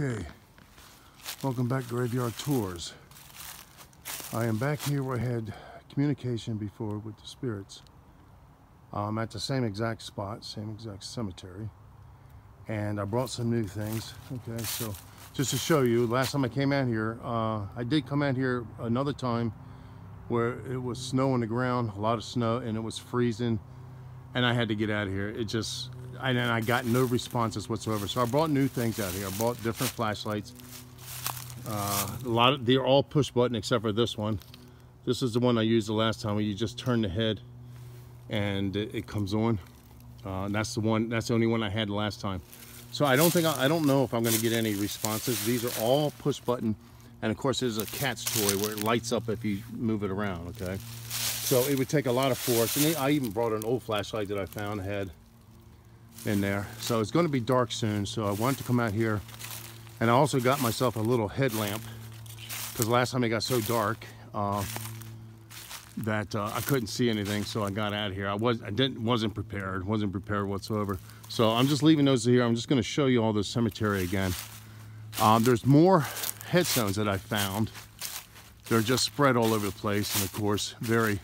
Okay, welcome back to Graveyard Tours. I am back here where I had communication before with the spirits. I'm at the same exact spot, same exact cemetery, and I brought some new things. Okay, so just to show you, last time I came out here, I did come out here another time where it was snow on the ground, a lot of snow, and it was freezing, and I had to get out of here. And I got no responses whatsoever. So I brought new things out here. I brought different flashlights. They're all push button except for this one. This is the one I used the last time where you just turn the head and it comes on. That's the only one I had last time. So I don't know if I'm going to get any responses. These are all push button, and of course there's a cat's toy where it lights up if you move it around. Okay, so it would take a lot of force, and I even brought an old flashlight that I found had in there. So it's going to be dark soon, so I wanted to come out here, and I also got myself a little headlamp because last time it got so dark that I couldn't see anything. So I got out of here. I wasn't prepared whatsoever. So I'm just leaving those here. I'm just going to show you all this cemetery again. There's more headstones that I found. They're just spread all over the place, and of course you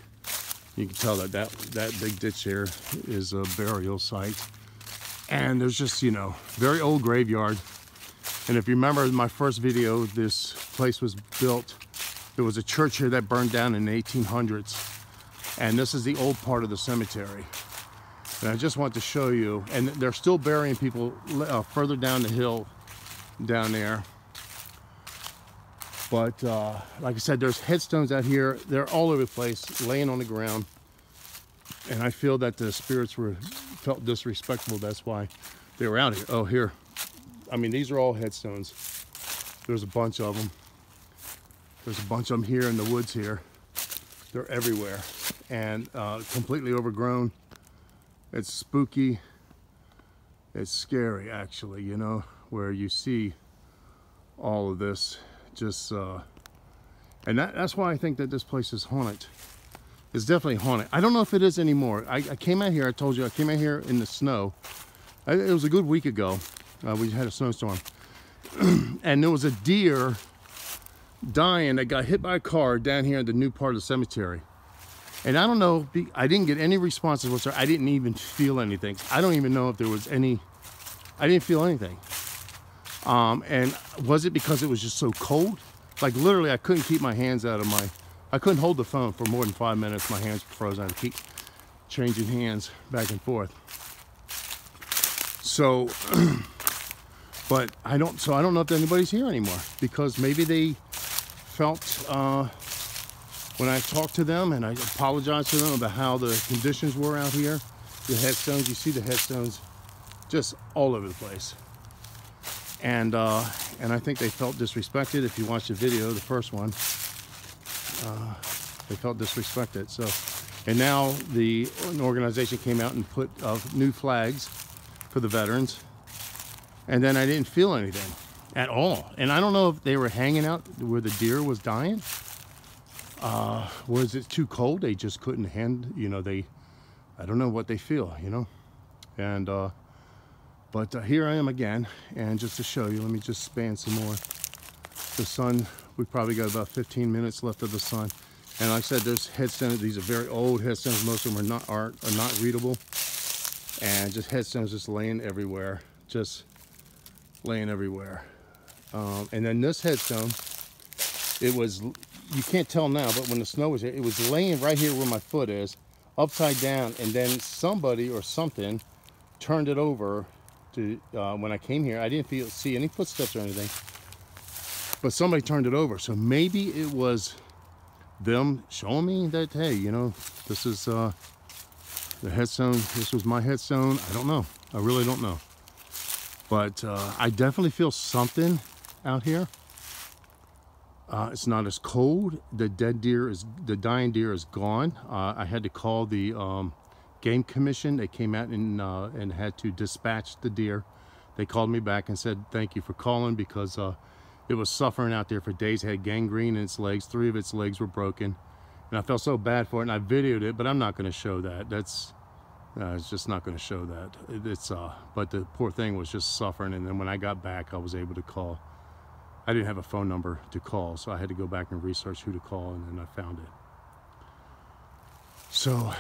can tell that big ditch there is a burial site. And there's just, very old graveyard. And if you remember my first video, this place was built. There was a church here that burned down in the 1800s. And this is the old part of the cemetery. And I just want to show you, and they're still burying people further down the hill down there. But like I said, there's headstones out here. They're all over the place, laying on the ground. And I feel that the spirits felt disrespectful. That's why they were out here. Oh, here. I mean, these are all headstones. There's a bunch of them. There's a bunch of them here in the woods here. They're everywhere and completely overgrown. It's spooky. It's scary, actually, where you see all of this. Just, and that's why I think that this place is haunted. It's definitely haunted. I don't know if it is anymore. I came out here, I told you, I came out here in the snow. It was a good week ago. We had a snowstorm. And there was a deer dying that got hit by a car down here in the new part of the cemetery. And I don't know, I didn't get any responses whatsoever. I didn't even feel anything. I don't even know if there was any, I didn't feel anything. And was it because it was just so cold? Like literally I couldn't keep my hands out of I couldn't hold the phone for more than 5 minutes. My hands were frozen. I had to keep changing hands back and forth. So, but I don't know if anybody's here anymore, because maybe they felt, when I talked to them and I apologized to them about how the conditions were out here, the headstones, you see the headstones just all over the place. And I think they felt disrespected. If you watch the video, the first one, they felt disrespected. So, and now an organization came out and put new flags for the veterans, and then I didn't feel anything at all. And I don't know if they were hanging out where the deer was dying. Was it too cold? They just couldn't I don't know what they feel, and but here I am again, and just to show you, let me just span some more. The sun, we probably got about 15 minutes left of the sun. And like I said, there's headstones. These are very old headstones. Most of them are not readable. And just headstones just laying everywhere. Just laying everywhere. And then this headstone, you can't tell now, but when the snow was here, it was laying right here where my foot is, upside down. And then somebody or something turned it over to, when I came here. I didn't see any footsteps or anything. But somebody turned it over, so maybe it was them showing me that, hey, this is the headstone. This was my headstone. I don't know. I really don't know. But I definitely feel something out here. It's not as cold. The dying deer is gone. I had to call the game commission. They came out and had to dispatch the deer. They called me back and said, thank you for calling, because it was suffering out there for days. It had gangrene in its legs. 3 of its legs were broken. And I felt so bad for it, and I videoed it, but I'm not going to show that. It's just not going to show that. But the poor thing was just suffering. And then when I got back, I was able to call. I didn't have a phone number to call, so I had to go back and research who to call, and then I found it. So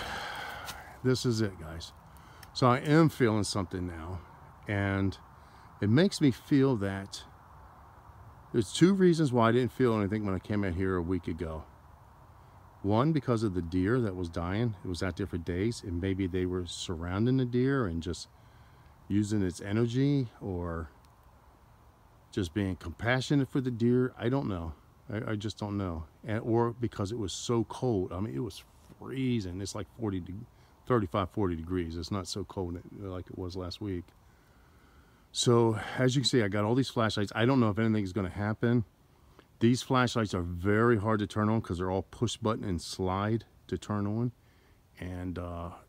this is it, guys. So I am feeling something now, and it makes me feel that there's two reasons why I didn't feel anything when I came out here a week ago. One, because of the deer that was dying. It was out there for days, and maybe they were surrounding the deer and just using its energy, or just being compassionate for the deer. I don't know. I just don't know. Or because it was so cold. I mean, it was freezing. It's like 35, 40 degrees. It's not so cold like it was last week. So as you can see, I got all these flashlights. I don't know if anything is going to happen. These flashlights are very hard to turn on because they're all push button and slide to turn on. And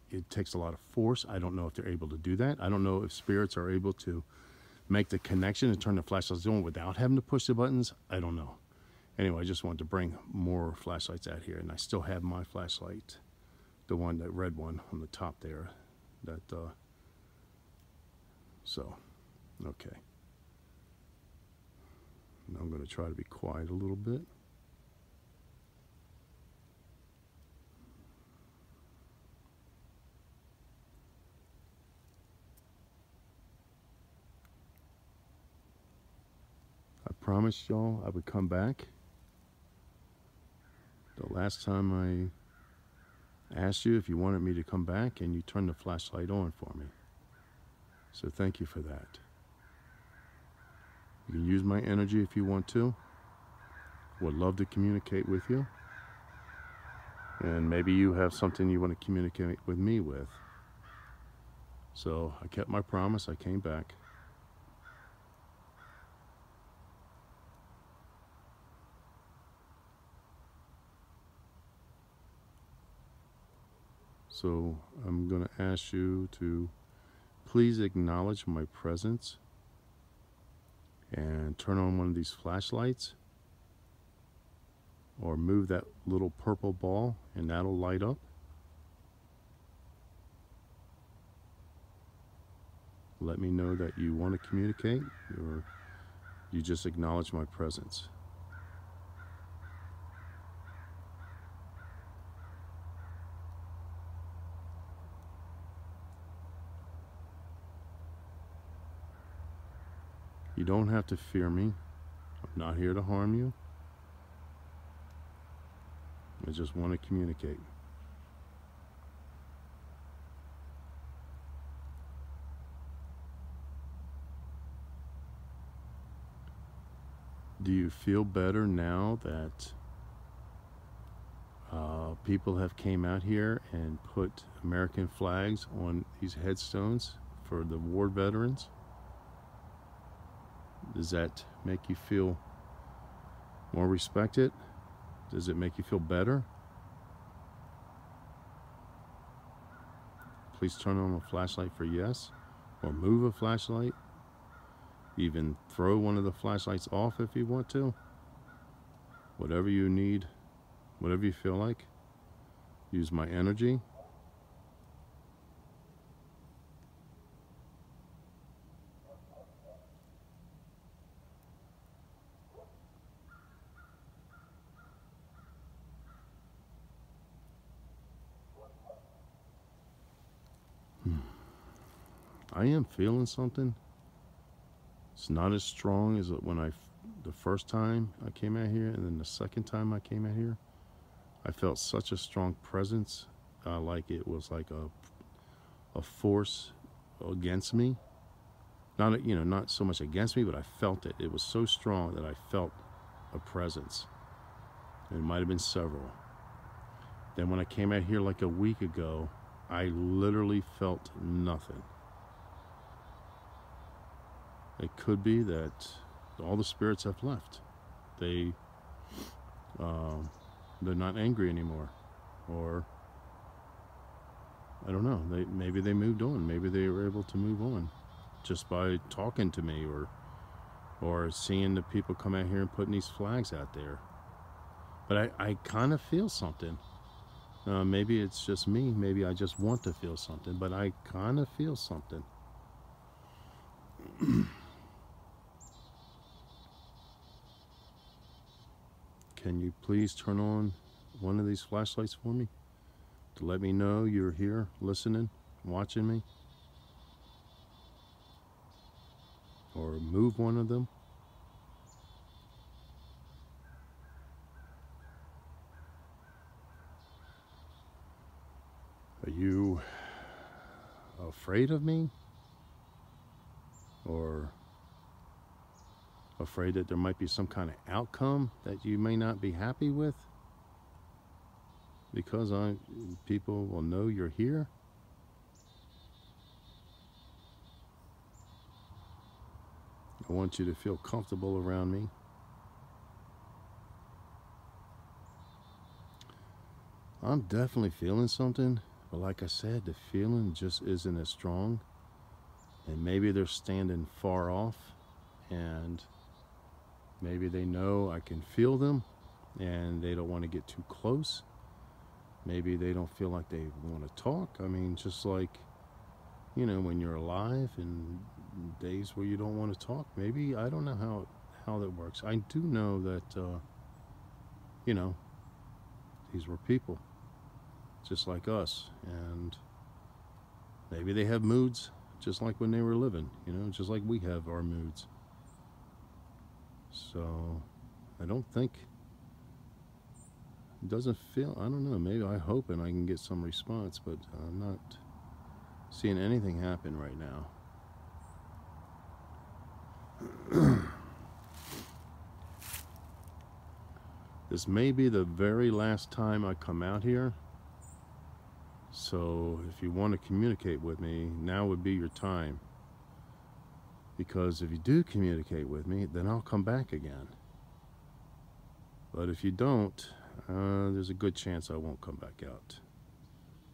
it takes a lot of force. I don't know if they're able to do that. I don't know if spirits are able to make the connection and turn the flashlights on without having to push the buttons. I don't know. Anyway, I just wanted to bring more flashlights out here. And I still have my flashlight, the one, that red one on the top there. So, okay. Now I'm going to try to be quiet a little bit. I promised y'all I would come back. The last time I asked you if you wanted me to come back, and you turned the flashlight on for me. So thank you for that. You can use my energy if you want to. Would love to communicate with you. And maybe you have something you want to communicate with me with. So I kept my promise. I came back. So I'm going to ask you to please acknowledge my presence and turn on one of these flashlights, or move that little purple ball and that'll light up. Let me know that you want to communicate, or you just acknowledge my presence. You don't have to fear me. I'm not here to harm you. I just want to communicate. Do you feel better now that people have came out here and put American flags on these headstones for the war veterans? Does that make you feel more respected? Does it make you feel better? Please turn on a flashlight for yes, or move a flashlight. Even throw one of the flashlights off if you want to. Whatever you need, whatever you feel like. Use my energy. I am feeling something. It's not as strong as when the first time I came out here, and then the second time I came out here, I felt such a strong presence, like it was like a force against me. Not, you know, not so much against me, but I felt it. It was so strong that I felt a presence. And it might have been several. Then when I came out here like a week ago, I literally felt nothing. It could be that all the spirits have left. They're not angry anymore, or I don't know. Maybe they moved on. Maybe they were able to move on just by talking to me, or seeing the people come out here and putting these flags out there. But I kind of feel something. Maybe it's just me. Maybe I just want to feel something, but I kind of feel something. Can you please turn on one of these flashlights for me to let me know you're here listening, watching me? Or move one of them? Are you afraid of me? Or afraid that there might be some kind of outcome that you may not be happy with? Because people will know you're here? I want you to feel comfortable around me. I'm definitely feeling something, but like I said, the feeling just isn't as strong. And maybe they're standing far off, and maybe they know I can feel them, and they don't want to get too close. Maybe they don't feel like they want to talk. I mean, just like, you know, when you're alive and days where you don't want to talk. Maybe, I don't know how that works. I do know that, you know, these were people just like us, and maybe they have moods just like when they were living, you know, just like we have our moods. So I don't think, it doesn't feel, I don't know, maybe I hope and I can get some response, but I'm not seeing anything happen right now. This may be the very last time I come out here. So if you want to communicate with me, now would be your time. Because if you do communicate with me, then I'll come back again. But if you don't, there's a good chance I won't come back out.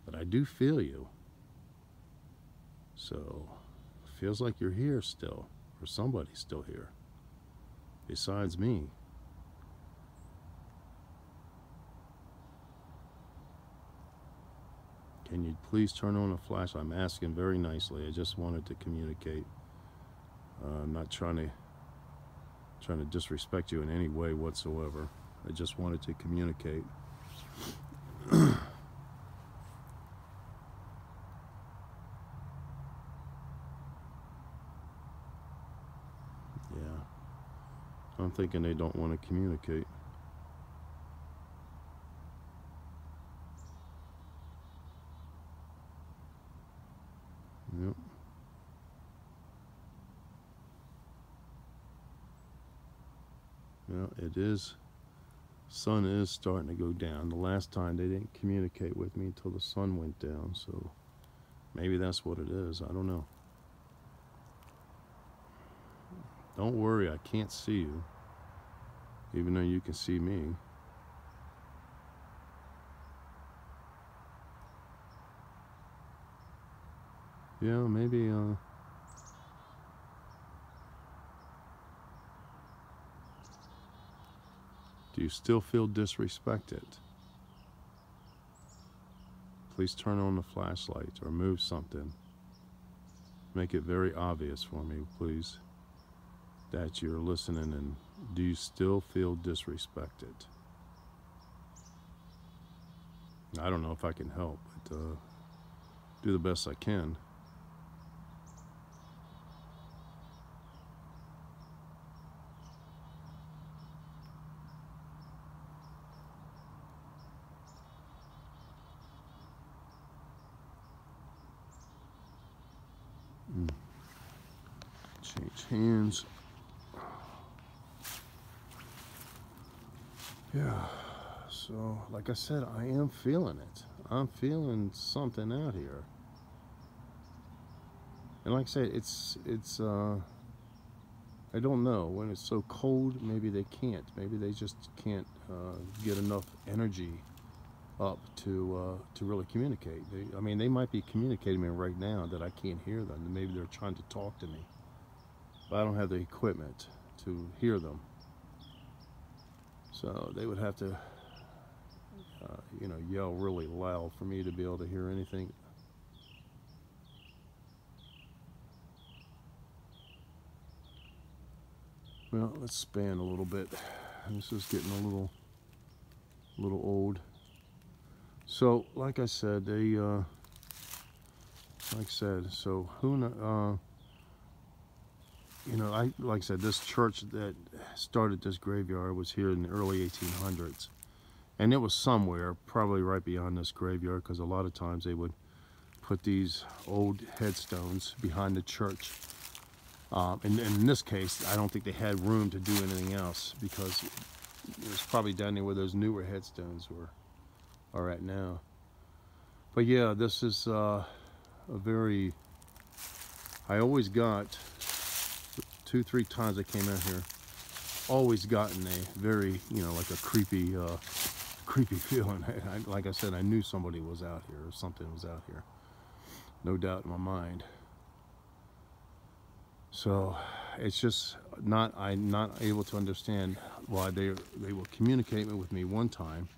But I do feel you. So it feels like you're here still, or somebody's still here, besides me. Can you please turn on a flash? I'm asking very nicely. I just wanted to communicate. I'm not trying to disrespect you in any way whatsoever. I just wanted to communicate. Yeah. I'm thinking they don't want to communicate. Yep. Well, it is. Sun is starting to go down. The last time they didn't communicate with me until the sun went down, so maybe that's what it is. I don't know. Don't worry, I can't see you, even though you can see me. Yeah, maybe, do you still feel disrespected? Please turn on the flashlight or move something. Make it very obvious for me, please, that you're listening. And do you still feel disrespected? I don't know if I can help, but do the best I can. Change hands. Yeah, so like I said, I am feeling it. I'm feeling something out here. And like I said, it's I don't know, when it's so cold, maybe they can't. Maybe they just can't get enough energy up to really communicate. I mean, they might be communicating with me right now that I can't hear them. Maybe they're trying to talk to me, but I don't have the equipment to hear them. So they would have to you know, yell really loud for me to be able to hear anything. Well, let's span a little bit. This is getting a little old. So, like I said, so who know, you know, like I said, this church that started this graveyard was here in the early 1800s. And it was somewhere, probably right beyond this graveyard, because a lot of times they would put these old headstones behind the church. And in this case, I don't think they had room to do anything else, because it was probably down there where those newer headstones are at now. But yeah, this is a very, I always got, 2-3 times I came out here, always gotten a very, you know, like a creepy feeling. Like I said, I knew somebody was out here, or something was out here. No doubt in my mind. So it's just I'm not able to understand why they will communicate with me one time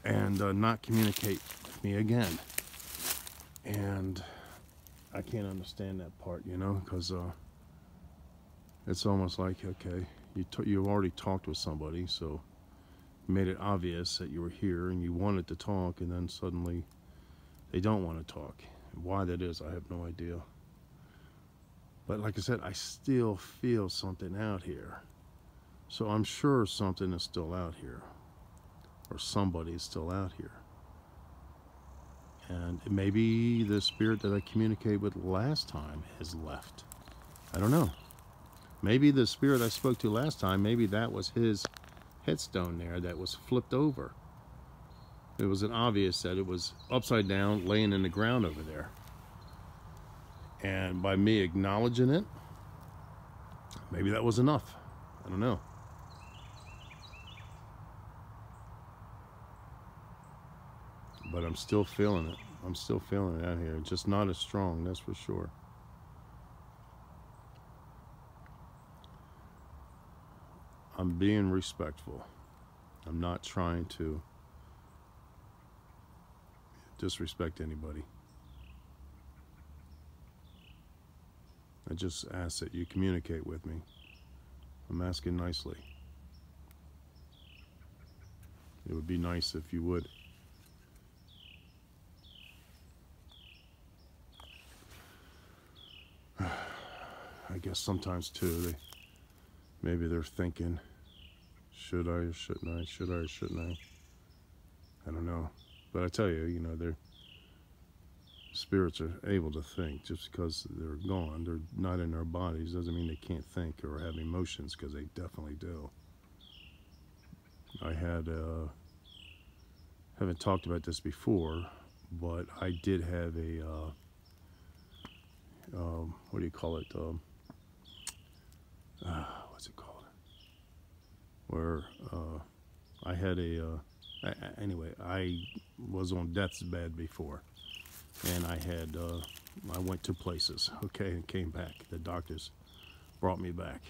and not communicate with me again. And I can't understand that part, you know, because it's almost like, okay, you already talked with somebody, so made it obvious that you were here and you wanted to talk, and then suddenly they don't want to talk. Why that is, I have no idea. But like I said, I still feel something out here. So I'm sure something is still out here, or somebody is still out here. And maybe the spirit that I communicated with last time has left. I don't know. Maybe the spirit I spoke to last time, maybe that was his headstone there that was flipped over. It was obvious that it was upside down, laying in the ground over there. And by me acknowledging it, maybe that was enough. I don't know. But I'm still feeling it. I'm still feeling it out here. Just not as strong, that's for sure. I'm being respectful. I'm not trying to disrespect anybody. I just ask that you communicate with me. I'm asking nicely. It would be nice if you would. I guess sometimes too, maybe they're thinking, should I or shouldn't I? Should I or shouldn't I? I don't know. But I tell you, you know, their spirits are able to think. Just because they're gone, they're not in their bodies, doesn't mean they can't think or have emotions, because they definitely do. I haven't talked about this before, but I did have a, what do you call it? What's it called? Where I had anyway, I was on death's bed before, and I went to places, okay, and came back. The doctors brought me back.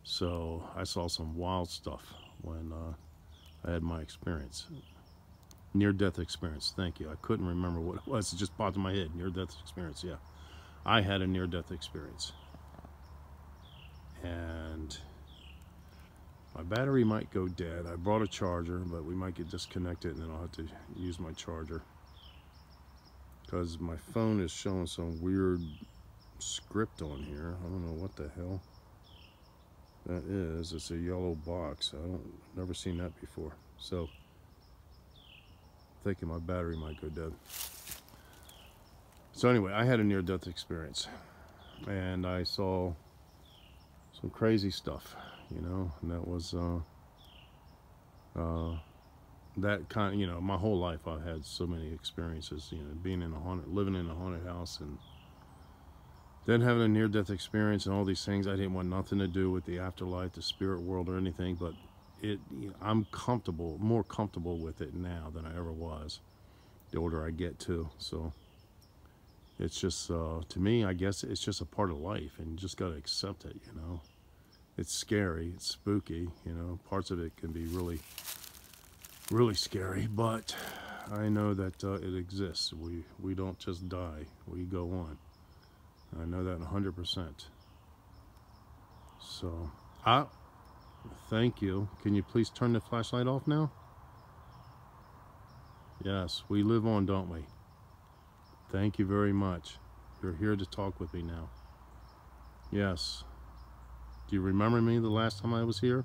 So I saw some wild stuff when I had my experience. Near-death experience, thank you. I couldn't remember what it was. It just popped in my head. Near-death experience, yeah. I had a near-death experience. And my battery might go dead. I brought a charger, but we might get disconnected, and then I'll have to use my charger, because my phone is showing some weird script on here. I don't know what the hell that is. It's a yellow box. Never seen that before. So thinking my battery might go dead. So anyway, I had a near-death experience, and I saw some crazy stuff, you know, and that was that kind of, you know, my whole life I've had so many experiences, you know, being in living in a haunted house, and then having a near-death experience and all these things. I didn't want nothing to do with the afterlife, the spirit world, or anything, but you know, I'm more comfortable with it now than I ever was, the older I get too. So it's just, to me, I guess it's just a part of life, and you just got to accept it, you know. It's scary, it's spooky, you know. Parts of it can be really really scary, but I know that it exists. We don't just die, we go on. I know that 100%. So, thank you. Can you please turn the flashlight off now? Yes, we live on, don't we? Thank you very much. You're here to talk with me now. Yes. Do you remember me the last time I was here?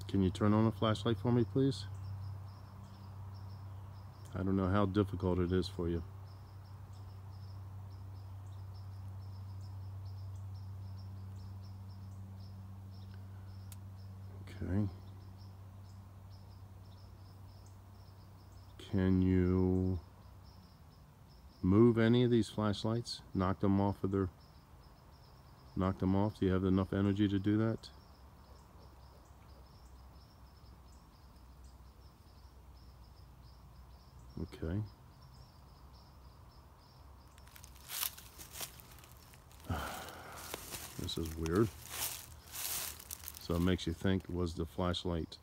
Can you turn on the flashlight for me, please? I don't know how difficult it is for you. Okay. Can you move any of these flashlights? Knock them off? Do you have enough energy to do that? Okay. This is weird. So it makes you think, was the flashlight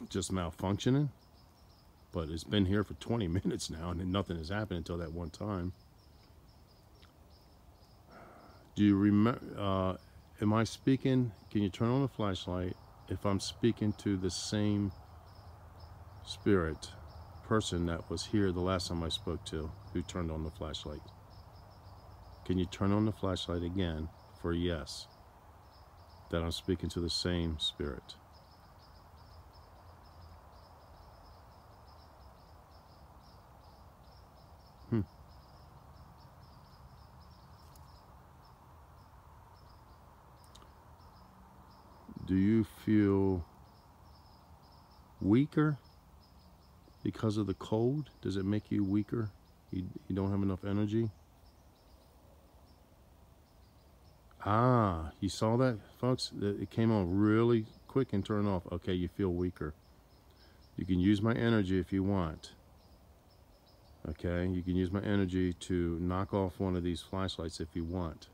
just malfunctioning? But it's been here for 20 minutes now and nothing has happened until that one time. Do you remember, am I speaking, can you turn on the flashlight if I'm speaking to the same spirit, person that was here the last time I spoke to, who turned on the flashlight? Can you turn on the flashlight again for yes, that I'm speaking to the same spirit? Do you feel weaker because of the cold? Does it make you weaker? You don't have enough energy? You saw that, folks? It came on really quick and turned off. Okay, you feel weaker. You can use my energy if you want. Okay, you can use my energy to knock off one of these flashlights if you want.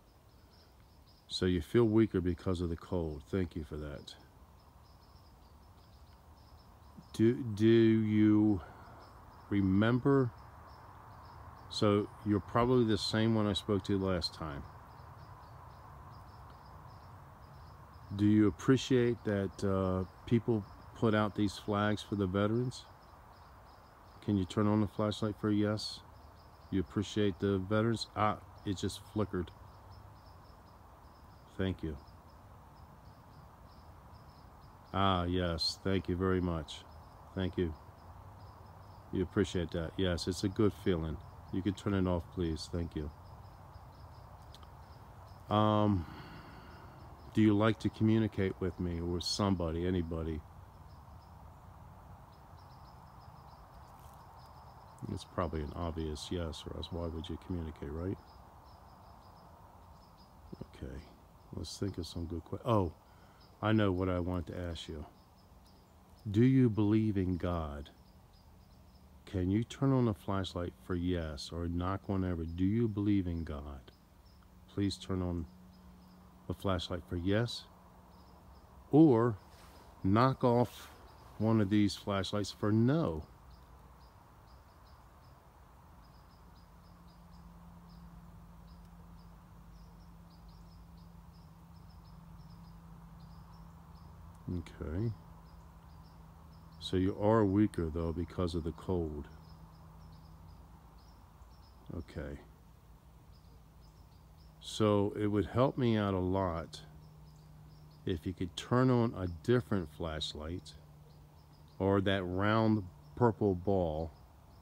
So you feel weaker because of the cold. Thank you for that. Do you remember? So you're probably the same one I spoke to last time. Do you appreciate that people put out these flags for the veterans? Can you turn on the flashlight for a yes? You appreciate the veterans? It just flickered. Thank you. Yes, thank you very much. Thank you. You appreciate that. Yes, it's a good feeling. You can turn it off, please. Thank you. Do you like to communicate with me or with somebody, anybody? It's probably an obvious yes, or else why would you communicate, right? Okay, let's think of some good questions. Oh, I know what I want to ask you. Do you believe in God? Can you turn on the flashlight for yes, or knock whenever? Do you believe in God? Please turn on the flashlight for yes, or knock off one of these flashlights for no. Okay. So you are weaker though because of the cold. Okay. So it would help me out a lot if you could turn on a different flashlight, or that round purple ball.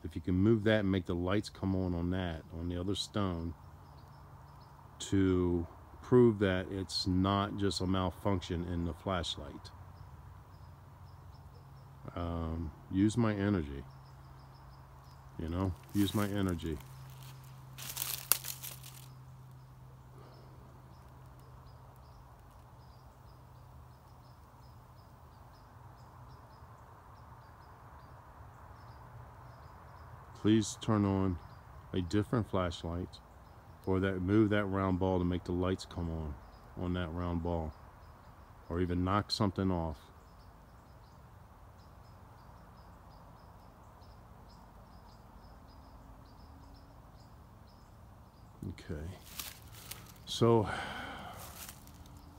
If you can move that and make the lights come on that, on the other stone, to prove that it's not just a malfunction in the flashlight. Use my energy. You know, use my energy. Please turn on a different flashlight, or that move that round ball to make the lights come on that round ball, or even knock something off. Okay. So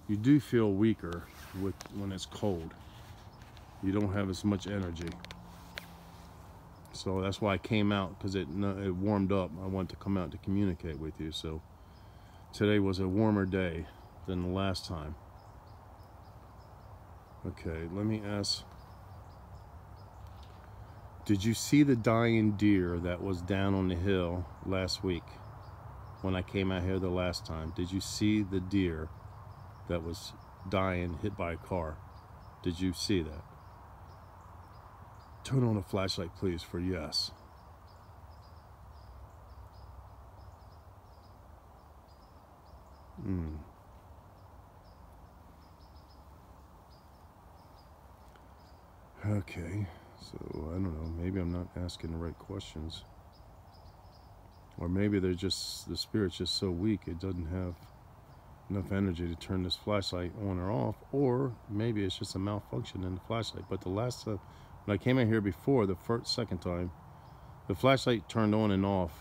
you do feel weaker when it's cold. You don't have as much energy. So that's why I came out, because it warmed up. I wanted to come out to communicate with you. So today was a warmer day than the last time. Okay, let me ask. Did you see the dying deer that was down on the hill last week when I came out here the last time? Did you see the deer that was dying, hit by a car? Did you see that? Turn on a flashlight, please, for yes. Okay, so I don't know, maybe I'm not asking the right questions. Or maybe they're just, the spirit's just so weak it doesn't have enough energy to turn this flashlight on or off. Or maybe it's just a malfunction in the flashlight. But the last time, when I came in here before, the second time, the flashlight turned on and off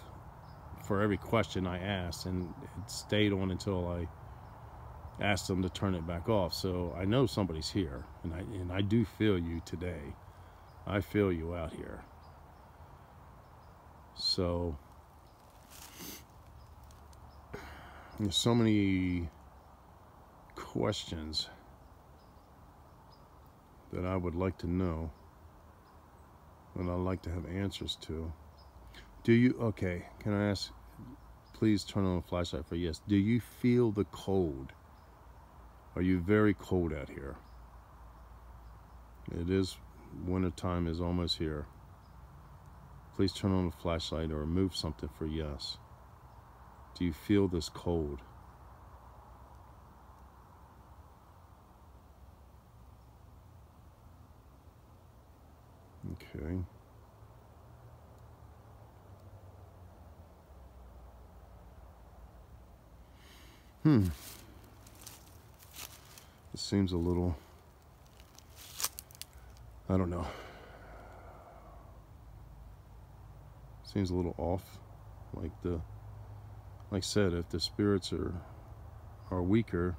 for every question I asked, and it stayed on until I asked them to turn it back off. So I know somebody's here, and I do feel you today. I feel you out here. So there's so many questions that I would like to know, that I'd like to have answers to. Do you, okay, can I ask, please turn on the flashlight for yes. Do you feel the cold? Are you very cold out here? It is, winter time is almost here. Please turn on the flashlight or move something for yes. Do you feel this cold? Okay. It seems a little, I don't know. Seems a little off. Like I said, if the spirits are weaker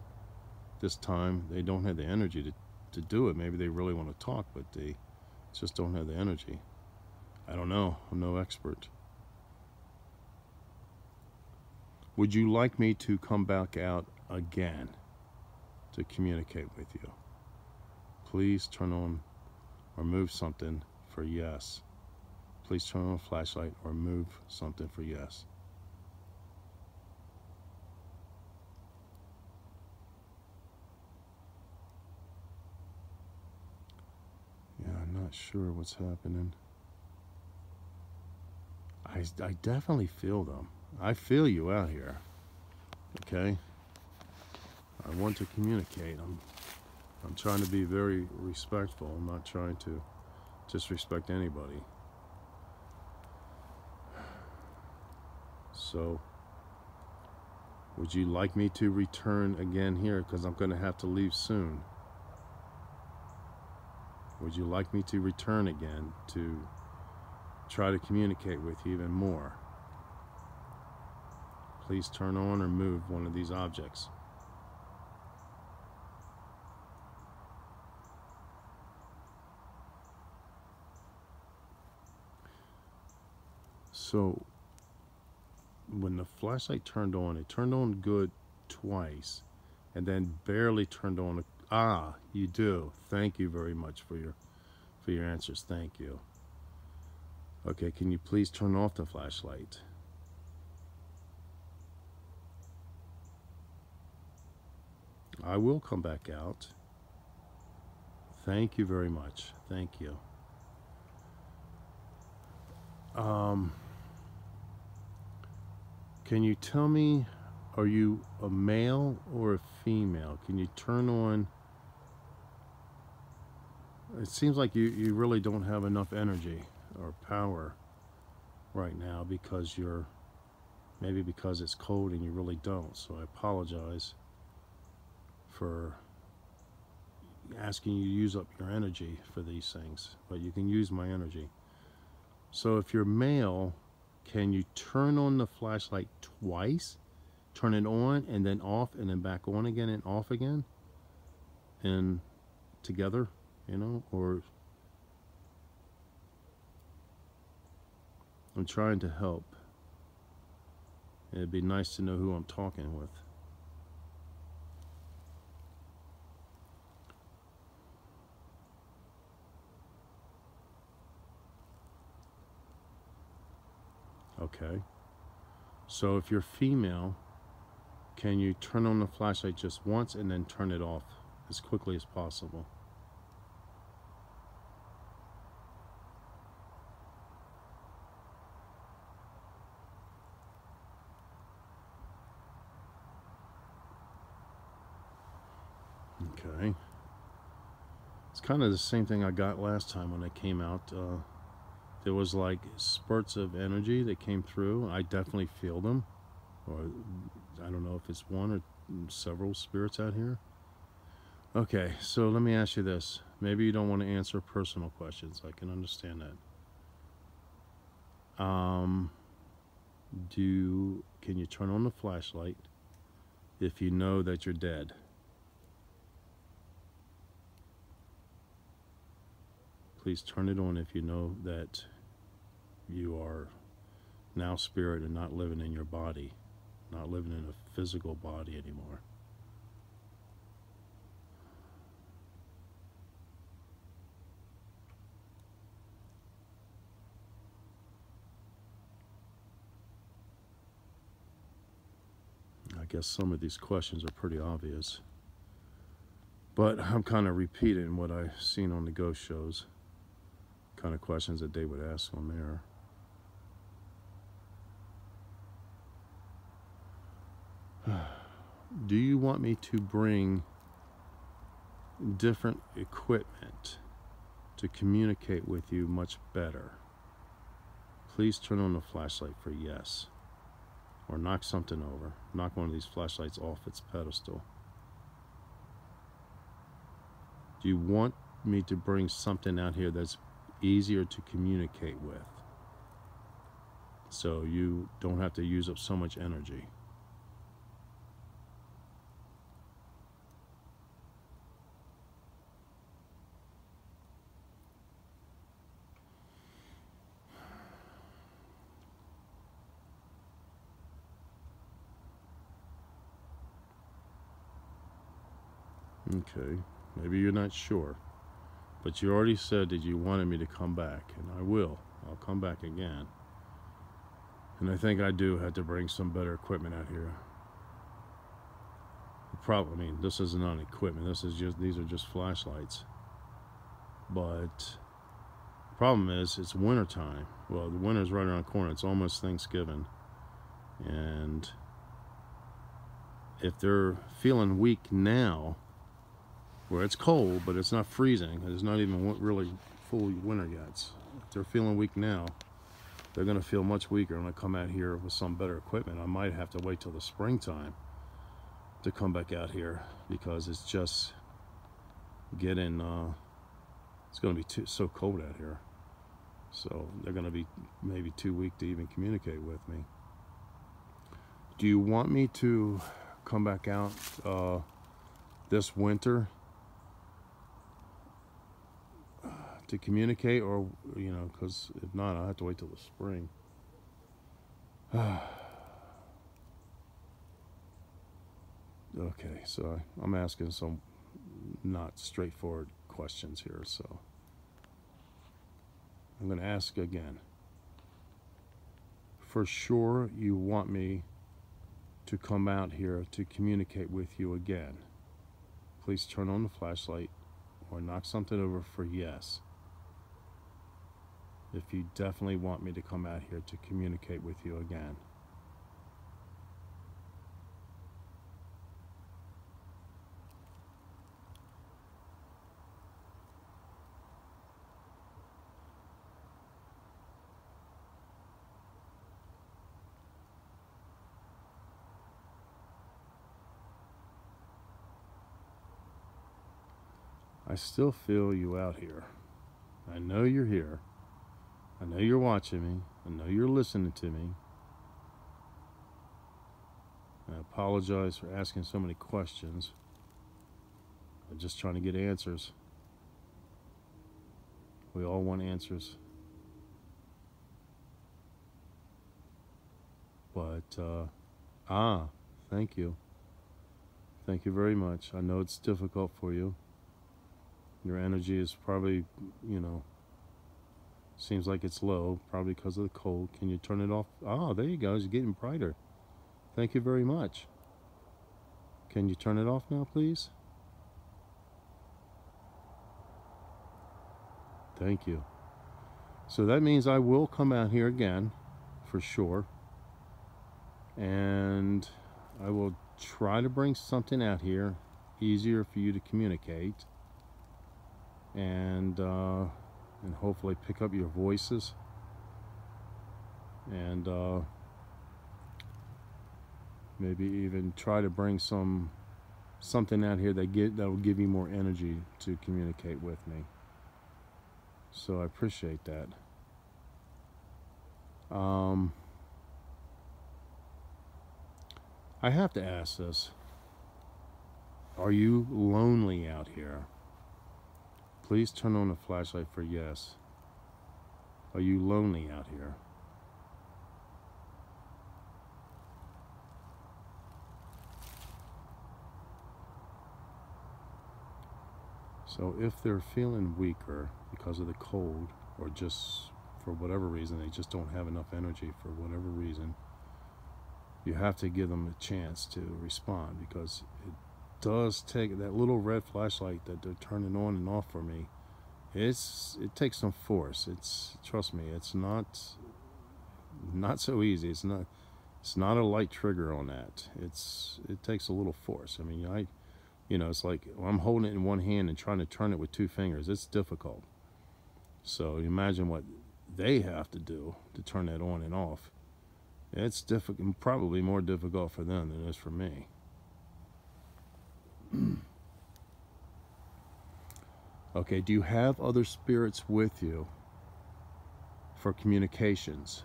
this time, they don't have the energy to do it. Maybe they really want to talk, but they just don't have the energy. I don't know. I'm no expert. Would you like me to come back out again to communicate with you? Please turn on or move something for yes. Please turn on a flashlight or move something for yes. Yeah, I'm not sure what's happening. I definitely feel them. I feel you out here. Okay? I want to communicate. I'm trying to be very respectful. I'm not trying to disrespect anybody. So, would you like me to return again here? Because I'm going to have to leave soon. Would you like me to return again to try to communicate with you even more? Please turn on or move one of these objects. So, when the flashlight turned on, it turned on good twice, and then barely turned on. You do. Thank you very much for your answers. Thank you. Okay, can you please turn off the flashlight? I will come back out. Thank you very much. Thank you. Can you tell me, are you a male or a female? Can you turn on? It seems like you really don't have enough energy or power right now, because maybe because it's cold and you really don't. So I apologize for asking you to use up your energy for these things, but you can use my energy. So if you're male, can you turn on the flashlight twice? Turn it on and then off and then back on again and off again? And together, you know? Or I'm trying to help. It'd be nice to know who I'm talking with. Okay. So if you're female, can you turn on the flashlight just once and then turn it off as quickly as possible? Okay. It's kind of the same thing I got last time when I came out. There was like spurts of energy that came through. I definitely feel them. Or I don't know if it's one or several spirits out here. Okay, so let me ask you this. Maybe you don't want to answer personal questions. I can understand that. Can you turn on the flashlight if you know that you're dead? Please turn it on if you know that you are now spirit and not living in your body, not living in a physical body anymore. I guess some of these questions are pretty obvious, but I'm kind of repeating what I've seen on the ghost shows, kind of questions that they would ask on there. Do you want me to bring different equipment to communicate with you much better? Please turn on the flashlight for yes. Or knock something over. Knock one of these flashlights off its pedestal. Do you want me to bring something out here that's easier to communicate with, so you don't have to use up so much energy? Okay, maybe you're not sure, but you already said that you wanted me to come back, and I will. I'll come back again. And I think I do have to bring some better equipment out here. I mean, this isn't on equipment. These are just flashlights. But the problem is, it's winter time. Well, the winter's right around the corner. It's almost Thanksgiving. And if they're feeling weak now, where it's cold, but it's not freezing, it's not even really full winter yet. If they're feeling weak now, they're going to feel much weaker when I come out here with some better equipment. I might have to wait till the springtime to come back out here, because it's just getting, it's going to be so cold out here. So they're going to be maybe too weak to even communicate with me. Do you want me to come back out this winter to communicate, or, you know, because if not, I'll have to wait till the spring. Okay, so I'm asking some not straightforward questions here, so I'm going to ask again. For sure you want me to come out here to communicate with you again? Please turn on the flashlight or knock something over for yes. If you definitely want me to come out here to communicate with you again. I still feel you out here. I know you're here. I know you're watching me. I know you're listening to me. I apologize for asking so many questions. I'm just trying to get answers. We all want answers. But, thank you. Thank you very much. I know it's difficult for you. Your energy is probably, seems like it's low, probably because of the cold. Can you turn it off? There you go. It's getting brighter. Thank you very much. Can you turn it off now, please? Thank you. So that means I will come out here again, for sure. And I will try to bring something out here easier for you to communicate. And hopefully pick up your voices. And maybe even try to bring something out here that will give you more energy to communicate with me. So I appreciate that. I have to ask this. Are you lonely out here? Please turn on the flashlight for yes. Are you lonely out here? So if they're feeling weaker because of the cold, or just for whatever reason, they just don't have enough energy for whatever reason, you have to give them a chance to respond, because it does take that little red flashlight that they're turning on and off for me. It takes some force. Trust me, it's not so easy. It's not a light trigger on that. It takes a little force. I mean, it's like I'm holding it in one hand and trying to turn it with two fingers. It's difficult. So imagine what they have to do to turn that on and off. It's difficult, probably more difficult for them than it is for me. Okay, do you have other spirits with you for communications?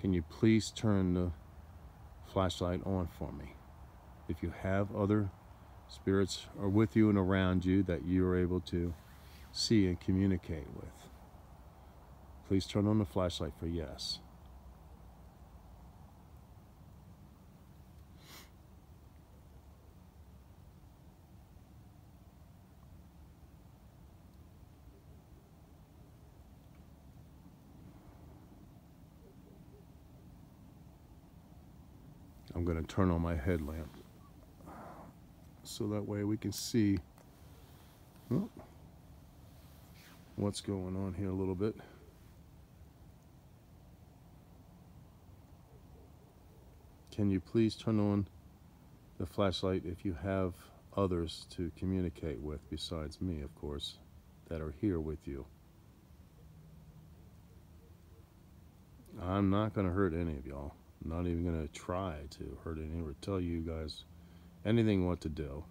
Can you please turn the flashlight on for me? If you have other spirits are with you and around you that you are able to see and communicate with, please turn on the flashlight for yes. I'm going to turn on my headlamp so that way we can see what's going on here a little bit. Can you please turn on the flashlight if you have others to communicate with besides me, of course, that are here with you? I'm not going to hurt any of y'all. I'm not even going to try to hurt any or tell you guys anything what to do.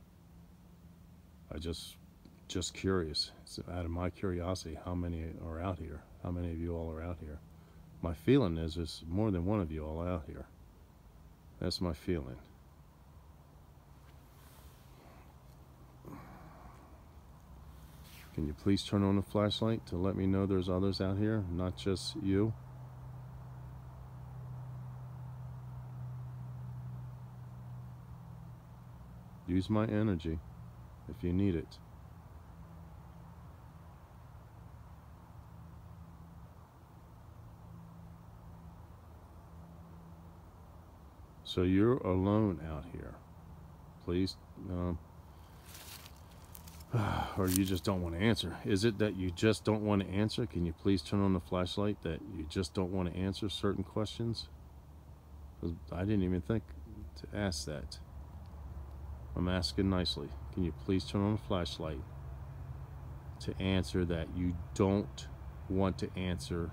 I just curious. It's out of my curiosity how many are out here. How many of you all are out here? My feeling is there's more than one of you all out here. That's my feeling. Can you please turn on the flashlight to let me know there's others out here, not just you? Use my energy if you need it. So you're alone out here. Please, or you just don't want to answer. Is it that you just don't want to answer? Can you please turn on the flashlight that you just don't want to answer certain questions? 'Cause I didn't even think to ask that. I'm asking nicely. Can you please turn on the flashlight to answer that you don't want to answer?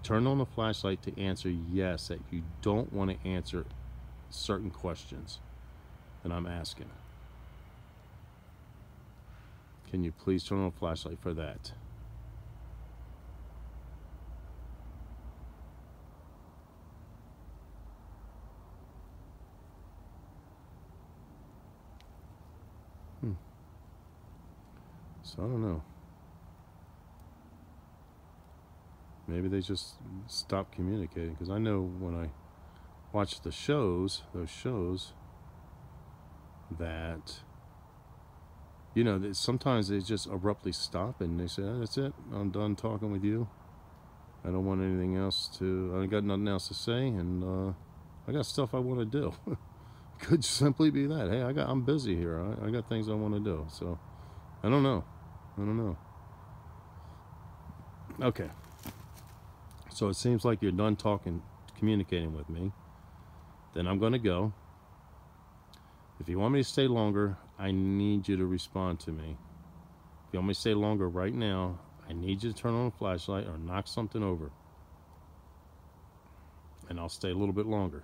Turn on the flashlight to answer yes, that you don't want to answer certain questions that I'm asking. Can you please turn on the flashlight for that? So I don't know. Maybe they just stopped communicating, because I know when I watch the shows, those shows, that, you know, that sometimes they just abruptly stop and they say, oh, that's it, I'm done talking with you. I don't want anything else to, I got nothing else to say, and I got stuff I want to do. Could simply be that. Hey, I'm busy here. I got things I want to do. So I don't know. Okay. So it seems like you're done communicating with me. Then I'm going to go. If you want me to stay longer, I need you to respond to me. If you want me to stay longer right now, I need you to turn on a flashlight or knock something over. And I'll stay a little bit longer.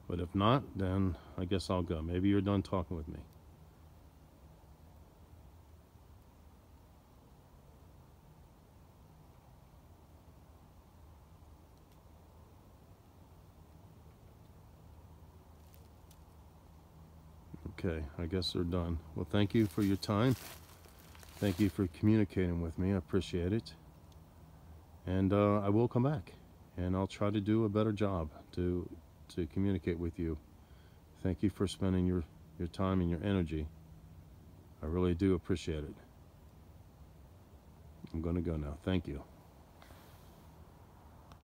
But if not, then I guess I'll go. Maybe you're done talking with me. Okay, I guess they're done. Well, thank you for your time. Thank you for communicating with me. I appreciate it. And I will come back. And I'll try to do a better job to communicate with you. Thank you for spending your time and your energy. I really do appreciate it. I'm going to go now. Thank you.